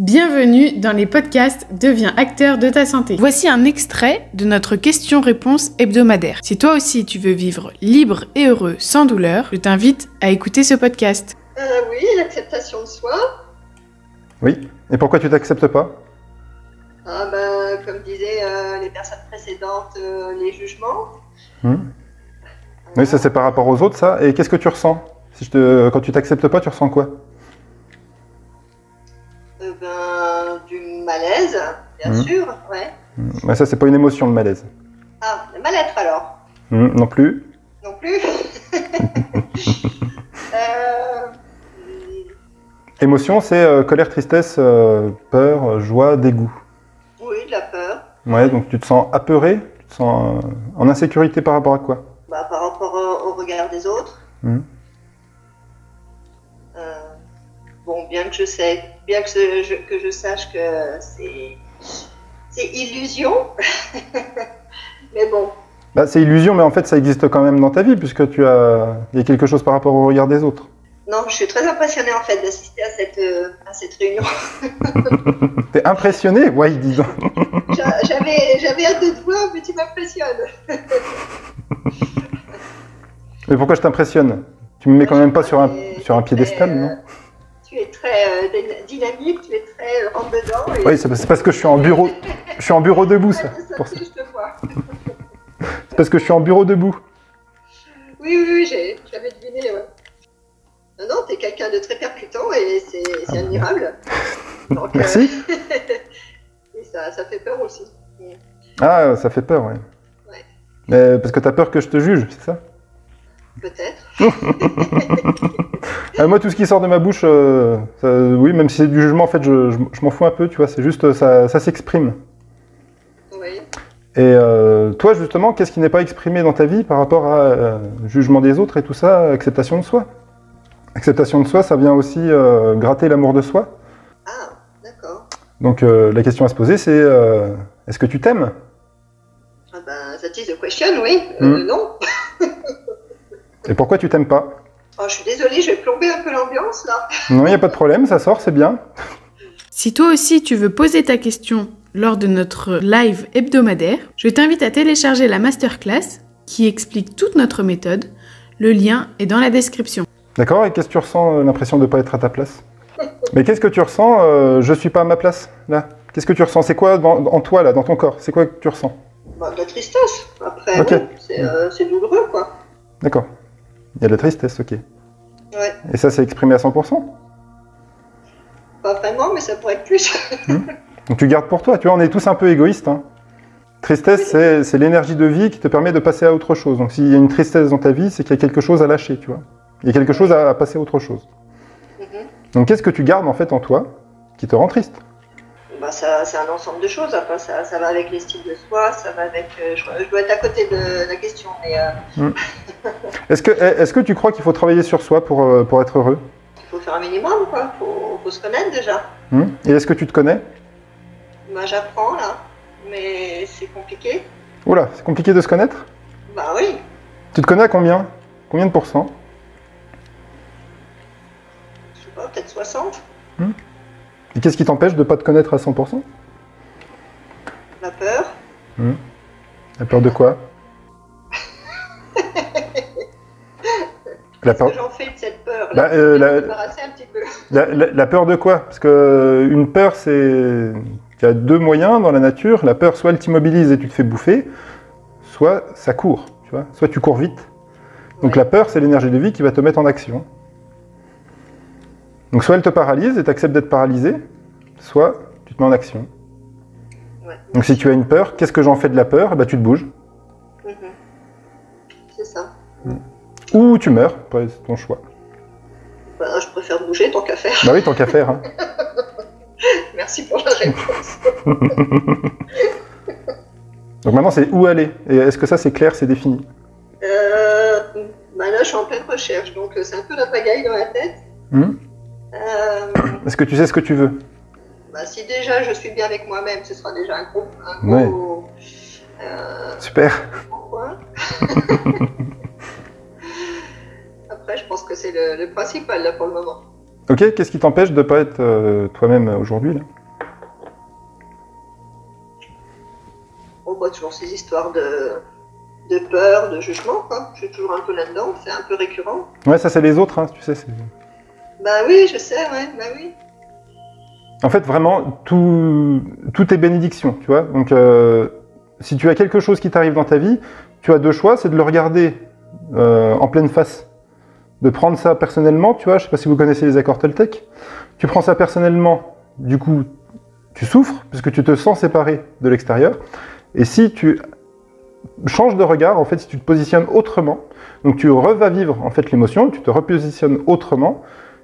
Bienvenue dans les podcasts Deviens acteur de ta santé. Voici un extrait de notre question-réponse hebdomadaire. Si toi aussi tu veux vivre libre et heureux sans douleur, je t'invite à écouter ce podcast. Oui, l'acceptation de soi. Oui. Et pourquoi tu t'acceptes pas? Comme disaient les personnes précédentes, les jugements. Oui, ça c'est par rapport aux autres, ça. Et qu'est-ce que tu ressens? Quand tu t'acceptes pas, tu ressens quoi? Du malaise, bien sûr, ouais. Mais ça, c'est pas une émotion, le malaise. Ah, le mal-être alors? Non plus. Non plus. Émotion, c'est colère, tristesse, peur, joie, dégoût. Oui, de la peur. Ouais, donc tu te sens apeuré, tu te sens en insécurité par rapport à quoi? Par rapport au regard des autres. Bien que je sache que c'est illusion, mais bon. C'est illusion, mais en fait, ça existe quand même dans ta vie, puisque il y a quelque chose par rapport au regard des autres. Non, je suis très impressionnée en fait d'assister à cette réunion. T'es impressionné? Ouais, dis donc. J'avais hâte de te voir, mais tu m'impressionnes. Mais pourquoi je t'impressionne? Tu me mets quand même pas sur un piédestal, non? Tu es très dynamique, tu es très rentre-dedans. Oui, c'est parce que je suis en bureau. Je suis en bureau debout, ça. Pour ça. Je te vois. C'est parce que je suis en bureau debout. Oui, j'avais deviné. Ouais. Non, t'es quelqu'un de très percutant et c'est admirable. Donc, merci. Et ça fait peur aussi. Ah, ça fait peur, ouais. Mais parce que t'as peur que je te juge, c'est ça? Peut-être. Moi, tout ce qui sort de ma bouche, oui, même si c'est du jugement, en fait, je m'en fous un peu, tu vois, c'est juste, ça s'exprime. Oui. Et toi, justement, qu'est-ce qui n'est pas exprimé dans ta vie par rapport à jugement des autres et tout ça, acceptation de soi? Acceptation de soi, ça vient aussi gratter l'amour de soi. Ah, d'accord. Donc, la question à se poser, c'est, est-ce que tu t'aimes? That is the question, oui. Non. Et pourquoi tu t'aimes pas? Je suis désolée, je vais plomber un peu l'ambiance, là. Non, il n'y a pas de problème, ça sort, c'est bien. Si toi aussi tu veux poser ta question lors de notre live hebdomadaire, je t'invite à télécharger la masterclass qui explique toute notre méthode. Le lien est dans la description. D'accord, et qu'est-ce que tu ressens, l'impression de ne pas être à ta place? Mais qu'est-ce que tu ressens, je suis pas à ma place, là? Qu'est-ce que tu ressens? C'est quoi en toi, là, dans ton corps? C'est quoi que tu ressens? De la tristesse. Après, okay. Oui, c'est douloureux, quoi. D'accord. Il y a de la tristesse, ok. Ouais. Et ça, c'est exprimé à 100%? Pas vraiment, mais ça pourrait être plus. Donc tu gardes pour toi, tu vois, on est tous un peu égoïstes. Hein. Tristesse, oui, c'est l'énergie de vie qui te permet de passer à autre chose. Donc s'il y a une tristesse dans ta vie, c'est qu'il y a quelque chose à lâcher, tu vois. Il y a quelque chose à passer à autre chose. Donc qu'est-ce que tu gardes en fait en toi qui te rend triste? C'est un ensemble de choses. Après, ça va avec l'estime de soi, ça va avec. Je dois être à côté de la question, mais. Est-ce que tu crois qu'il faut travailler sur soi pour être heureux? Il faut faire un minimum, quoi. Faut se connaître déjà. Et est-ce que tu te connais? J'apprends là, mais c'est compliqué. Oula, c'est compliqué de se connaître? Oui. Tu te connais à combien? Combien de pourcents? Je sais pas, peut-être 60. Et qu'est-ce qui t'empêche de ne pas te connaître à 100%? La peur. La peur de quoi? Qu'est-ce que j'en fais de cette peur? Un petit peu. La peur de quoi? Parce que une peur, c'est... Il y a deux moyens dans la nature. La peur, soit elle t'immobilise et tu te fais bouffer, soit ça court, tu vois. Soit tu cours vite. Donc la peur, c'est l'énergie de vie qui va te mettre en action. Donc soit elle te paralyse et tu acceptes d'être paralysé, soit tu te mets en action. Donc si tu as une peur, qu'est-ce que j'en fais de la peur? Tu te bouges. C'est ça. Ou tu meurs, c'est ton choix. Je préfère bouger tant qu'à faire. Oui, tant qu'à faire. Hein. Merci pour la réponse. Donc maintenant c'est où aller? Et est-ce que ça c'est clair, c'est défini? Là je suis en pleine recherche, donc c'est un peu la pagaille dans la tête. Est-ce que tu sais ce que tu veux? Si déjà je suis bien avec moi-même, ce sera déjà un gros super. Point. Après, je pense que c'est le principal là pour le moment. Ok, qu'est-ce qui t'empêche de ne pas être toi-même aujourd'hui là? Oh, bah, toujours ces histoires de peur, de jugement, quoi. Je suis toujours un peu là-dedans, c'est un peu récurrent. Ouais, ça c'est les autres, hein, tu sais. Bah oui, je sais, ouais, bah oui. En fait, vraiment, tout est bénédiction, tu vois. Donc, si tu as quelque chose qui t'arrive dans ta vie, tu as deux choix, c'est de le regarder en pleine face, de prendre ça personnellement, tu vois. Je sais pas si vous connaissez les accords Toltec. Tu prends ça personnellement, du coup, tu souffres, puisque tu te sens séparé de l'extérieur. Et si tu changes de regard, en fait, si tu te positionnes autrement, donc tu revas vivre, en fait, l'émotion, tu te repositionnes autrement,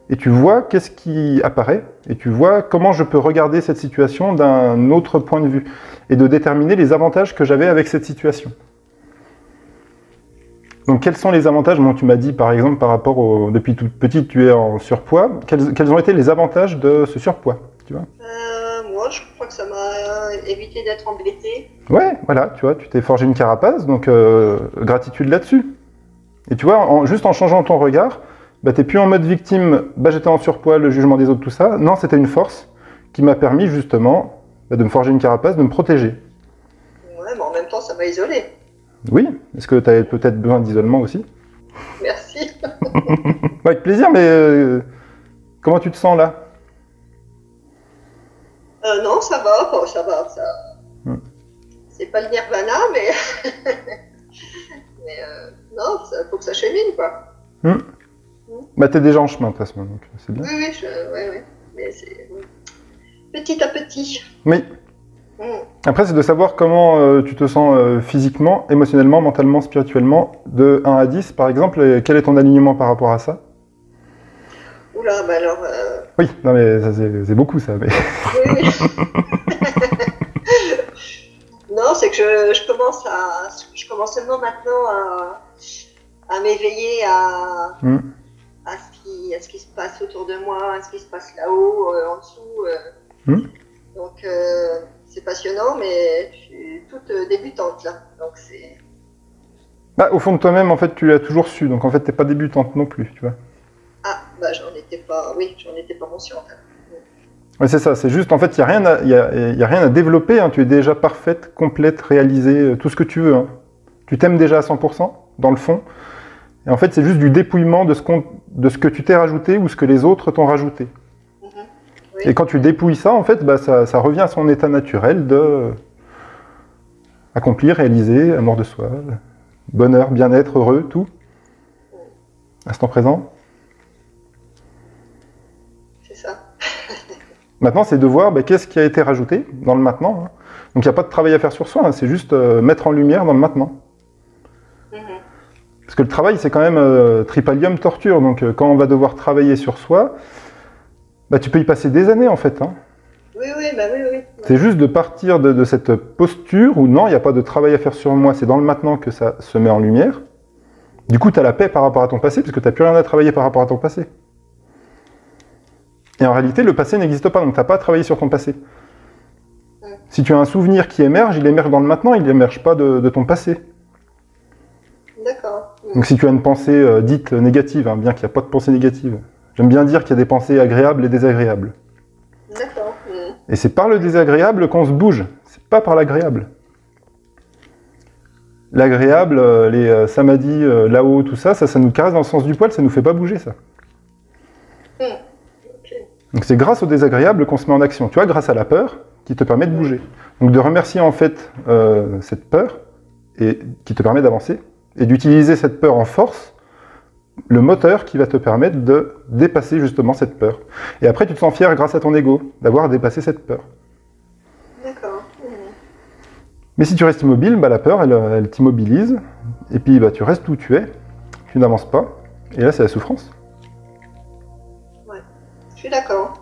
et tu vois qu'est-ce qui apparaît, et tu vois comment je peux regarder cette situation d'un autre point de vue, et de déterminer les avantages que j'avais avec cette situation. Donc quels sont les avantages? Bon, tu m'as dit par exemple par rapport au... Depuis toute petite tu es en surpoids, quels ont été les avantages de ce surpoids, tu vois? Moi je crois que ça m'a évité d'être embêtée. Ouais, voilà, tu vois, tu t'es forgé une carapace, donc gratitude là-dessus. Et tu vois, juste en changeant ton regard, bah, t'es plus en mode victime, bah, j'étais en surpoids, le jugement des autres, tout ça. Non, c'était une force qui m'a permis justement bah, de me forger une carapace, de me protéger. Ouais, mais en même temps, ça m'a isolée. Oui, est-ce que tu avais peut-être besoin d'isolement aussi? Merci. Avec plaisir, mais comment tu te sens là? Non, ça va, bon, ça va. Ça... C'est pas le nirvana, mais... mais non, il faut que ça chemine, quoi. Bah, t'es déjà en chemin, de toute façon, donc c'est bien. Oui, oui, mais c'est petit à petit. Oui. Après, c'est de savoir comment tu te sens physiquement, émotionnellement, mentalement, spirituellement, de 1 à 10, par exemple, et quel est ton alignement par rapport à ça? Oula, bah alors... Oui, non mais c'est beaucoup, ça. Mais... Oui. Non, c'est que je commence seulement maintenant à m'éveiller à ce qui se passe autour de moi, à ce qui se passe là-haut, en dessous. Donc, c'est passionnant, mais je suis toute débutante, là. Donc, c'est... Bah, au fond de toi-même, en fait, tu l'as toujours su. Donc, en fait, t'es pas débutante non plus, tu vois. Ah, bah, j'en étais pas consciente. Ouais, c'est ça. C'est juste, en fait, il n'y a rien à développer. Hein. Tu es déjà parfaite, complète, réalisée, tout ce que tu veux. Hein. Tu t'aimes déjà à 100%, dans le fond. Et en fait, c'est juste du dépouillement de ce que tu t'es rajouté ou ce que les autres t'ont rajouté. Oui. Et quand tu dépouilles ça, en fait, bah, ça revient à son état naturel de accomplir, réaliser, amour de soi, bonheur, bien-être, heureux, tout. Instant présent. C'est ça. Maintenant, c'est de voir bah, qu'est-ce qui a été rajouté dans le maintenant. Hein. Donc, il n'y a pas de travail à faire sur soi, hein, c'est juste mettre en lumière dans le maintenant. Parce que le travail, c'est quand même tripalium torture. Donc, quand on va devoir travailler sur soi, bah, tu peux y passer des années, en fait. Hein. Oui. C'est juste de partir de cette posture où non, il n'y a pas de travail à faire sur moi, c'est dans le maintenant que ça se met en lumière. Du coup, tu as la paix par rapport à ton passé, parce que tu n'as plus rien à travailler par rapport à ton passé. Et en réalité, le passé n'existe pas, donc tu n'as pas à travailler sur ton passé. Si tu as un souvenir qui émerge, il émerge dans le maintenant, il n'émerge pas de ton passé. D'accord. Donc si tu as une pensée dite négative, hein, bien qu'il n'y a pas de pensée négative, j'aime bien dire qu'il y a des pensées agréables et désagréables. D'accord. Et c'est par le désagréable qu'on se bouge, c'est pas par l'agréable. L'agréable, les samadhis, là-haut, tout ça, ça nous caresse dans le sens du poil, ça nous fait pas bouger, ça. Donc c'est grâce au désagréable qu'on se met en action, tu vois, grâce à la peur, qui te permet de bouger. Donc de remercier en fait cette peur, et qui te permet d'avancer, et d'utiliser cette peur en force, le moteur qui va te permettre de dépasser justement cette peur. Et après tu te sens fier grâce à ton ego, d'avoir dépassé cette peur. D'accord. Mais si tu restes immobile, bah, la peur, elle t'immobilise, et puis bah, tu restes où tu es, tu n'avances pas, et là c'est la souffrance. Ouais, je suis d'accord.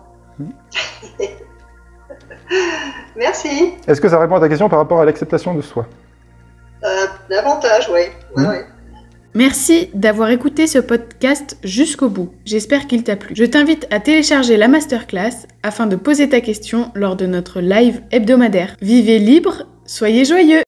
Merci. Est-ce que ça répond à ta question par rapport à l'acceptation de soi? Davantage, oui. Ouais. Merci d'avoir écouté ce podcast jusqu'au bout. J'espère qu'il t'a plu. Je t'invite à télécharger la masterclass afin de poser ta question lors de notre live hebdomadaire. Vivez libre, soyez joyeux!